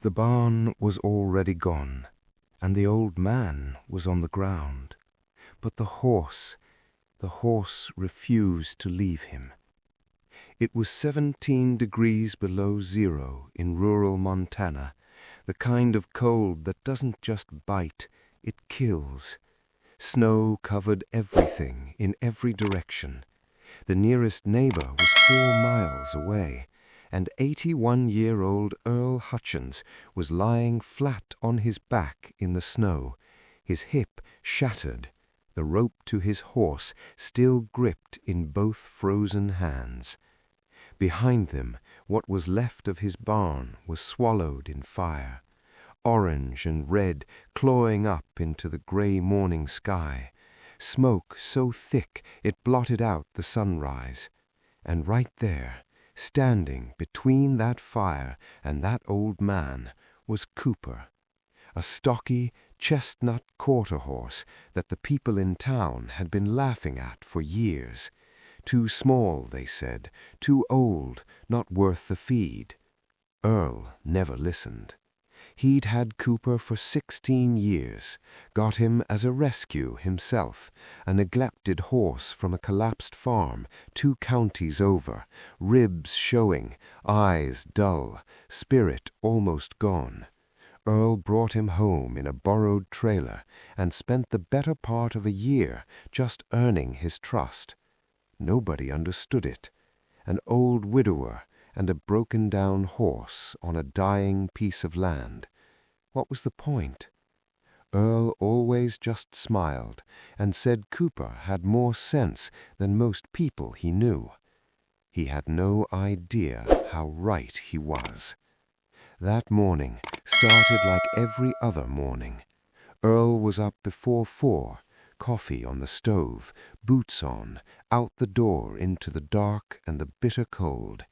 The barn was already gone, and the old man was on the ground. But the horse refused to leave him. It was 17 degrees below zero in rural Montana, the kind of cold that doesn't just bite, it kills. Snow covered everything in every direction. The nearest neighbor was 4 miles away, and 81-year-old Earl Hutchins was lying flat on his back in the snow, his hip shattered, the rope to his horse still gripped in both frozen hands. Behind them, what was left of his barn was swallowed in fire, orange and red clawing up into the gray morning sky, smoke so thick it blotted out the sunrise. And right there, standing between that fire and that old man, was Cooper, a stocky, chestnut quarter horse that the people in town had been laughing at for years. Too small, they said, too old, not worth the feed. Earl never listened. He'd had Cooper for 16 years, got him as a rescue himself, a neglected horse from a collapsed farm 2 counties over, ribs showing, eyes dull, spirit almost gone. Earl brought him home in a borrowed trailer and spent the better part of a year just earning his trust. Nobody understood it. An old widower and a broken-down horse on a dying piece of land. What was the point? Earl always just smiled and said Cooper had more sense than most people he knew. He had no idea how right he was. That morning started like every other morning. Earl was up before 4, coffee on the stove, boots on, out the door into the dark and the bitter cold.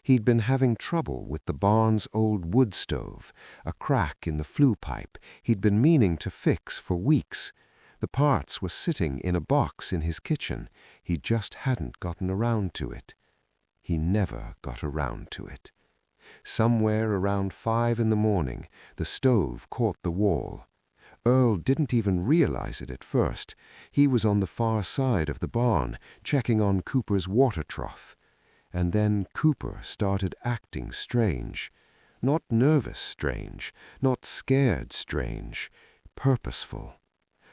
He'd been having trouble with the barn's old wood stove, a crack in the flue pipe he'd been meaning to fix for weeks. The parts were sitting in a box in his kitchen. He just hadn't gotten around to it. He never got around to it. Somewhere around 5 in the morning, the stove caught the wall. Earl didn't even realize it at first. He was on the far side of the barn, checking on Cooper's water trough. And then Cooper started acting strange. Not nervous strange, not scared strange, purposeful.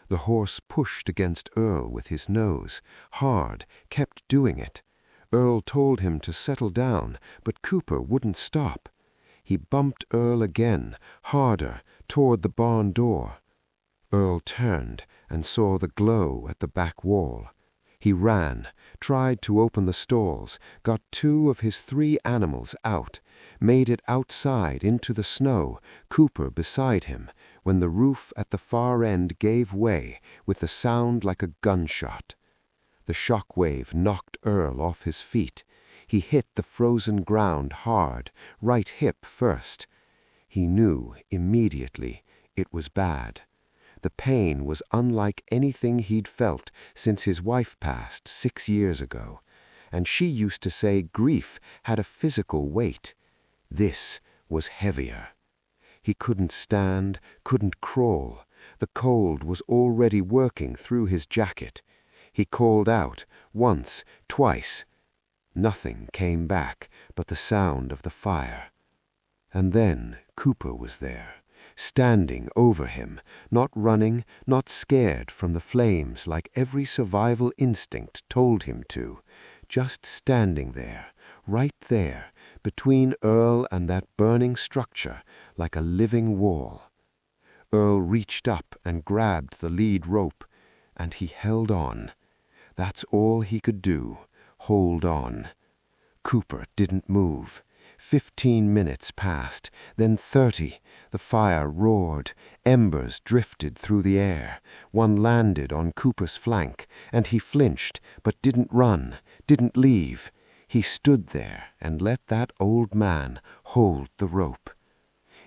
The horse pushed against Earl with his nose, hard, kept doing it. Earl told him to settle down, but Cooper wouldn't stop. He bumped Earl again, harder, toward the barn door. Earl turned and saw the glow at the back wall. He ran, tried to open the stalls, got 2 of his 3 animals out, made it outside into the snow, Cooper beside him, when the roof at the far end gave way with a sound like a gunshot. The shock wave knocked Earl off his feet. He hit the frozen ground hard, right hip first. He knew immediately it was bad. The pain was unlike anything he'd felt since his wife passed 6 years ago, and she used to say grief had a physical weight. This was heavier. He couldn't stand, couldn't crawl. The cold was already working through his jacket. He called out, once, twice. Nothing came back but the sound of the fire. And then Cooper was there, standing over him, not running, not scared from the flames like every survival instinct told him to, just standing there, right there, between Earl and that burning structure like a living wall. Earl reached up and grabbed the lead rope, and he held on. That's all he could do, hold on. Cooper didn't move. 15 minutes passed, then 30. The fire roared. Embers drifted through the air. One landed on Cooper's flank, and he flinched, but didn't run, didn't leave. He stood there and let that old man hold the rope.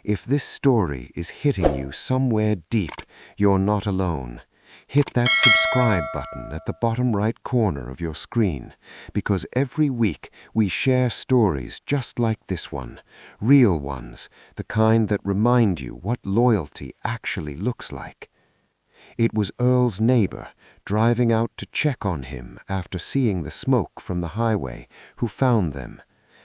If this story is hitting you somewhere deep, you're not alone. hit that subscribe button at the bottom right corner of your screen, because every week we share stories just like this one, real ones, the kind that remind you what loyalty actually looks like. It was Earl's neighbor, driving out to check on him after seeing the smoke from the highway, who found them.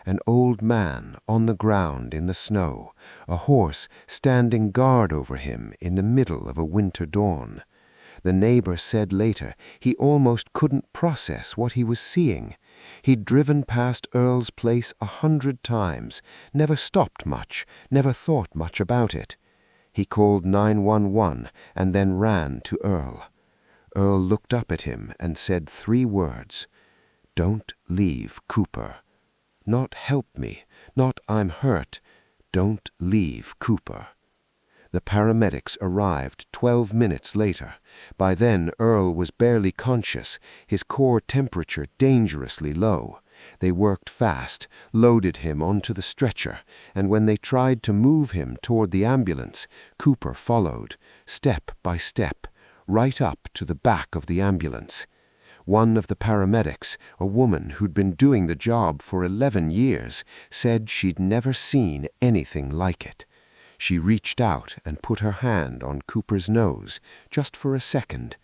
An old man on the ground in the snow, a horse standing guard over him in the middle of a winter dawn. The neighbor said later he almost couldn't process what he was seeing. He'd driven past Earl's place 100 times, never stopped much, never thought much about it. He called 911 and then ran to Earl. Earl looked up at him and said 3 words, "Don't leave Cooper." Not "help me," not "I'm hurt." Don't leave Cooper. The paramedics arrived 12 minutes later. By then, Earl was barely conscious, his core temperature dangerously low. They worked fast, loaded him onto the stretcher, and when they tried to move him toward the ambulance, Cooper followed, step by step, right up to the back of the ambulance. One of the paramedics, a woman who'd been doing the job for 11 years, said she'd never seen anything like it. She reached out and put her hand on Cooper's nose, just for a second.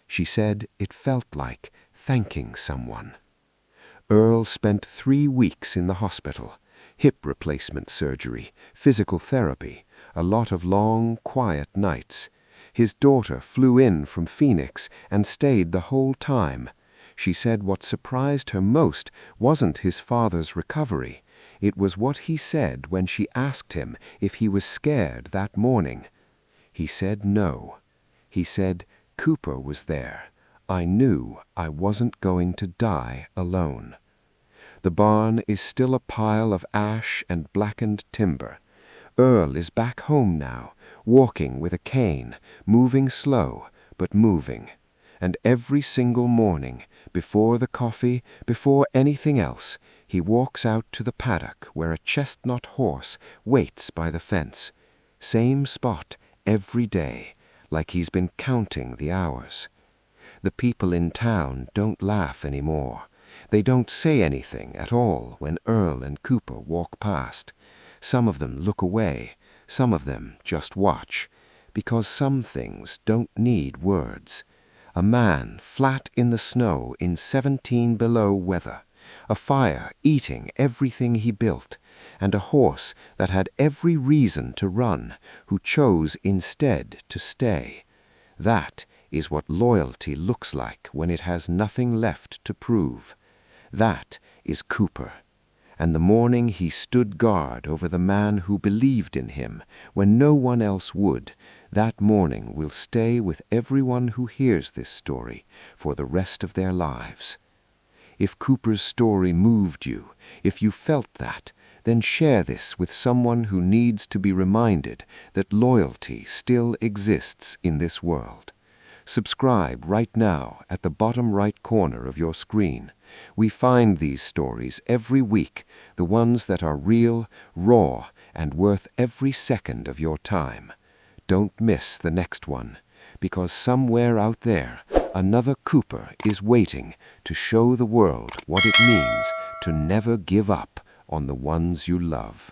She said it felt like thanking someone. Earl spent 3 weeks in the hospital. Hip replacement surgery, physical therapy, a lot of long, quiet nights. His daughter flew in from Phoenix and stayed the whole time. She said what surprised her most wasn't his father's recovery. It was what he said when she asked him if he was scared that morning. He said no. He said, "Cooper was there. I knew I wasn't going to die alone." The barn is still a pile of ash and blackened timber. Earl is back home now, walking with a cane, moving slow, but moving. And every single morning, before the coffee, before anything else, he walks out to the paddock where a chestnut horse waits by the fence. Same spot every day, like he's been counting the hours. The people in town don't laugh anymore. They don't say anything at all when Earl and Cooper walk past. Some of them look away, some of them just watch, because some things don't need words. A man flat in the snow in 17 below weather, a fire eating everything he built, and a horse that had every reason to run, who chose instead to stay. That is what loyalty looks like when it has nothing left to prove. That is Cooper. And the morning he stood guard over the man who believed in him when no one else would, that morning will stay with everyone who hears this story for the rest of their lives. If Cooper's story moved you, if you felt that, then share this with someone who needs to be reminded that loyalty still exists in this world. Subscribe right now at the bottom right corner of your screen. We find these stories every week, the ones that are real, raw, and worth every second of your time. Don't miss the next one, because somewhere out there, another Cooper is waiting to show the world what it means to never give up on the ones you love.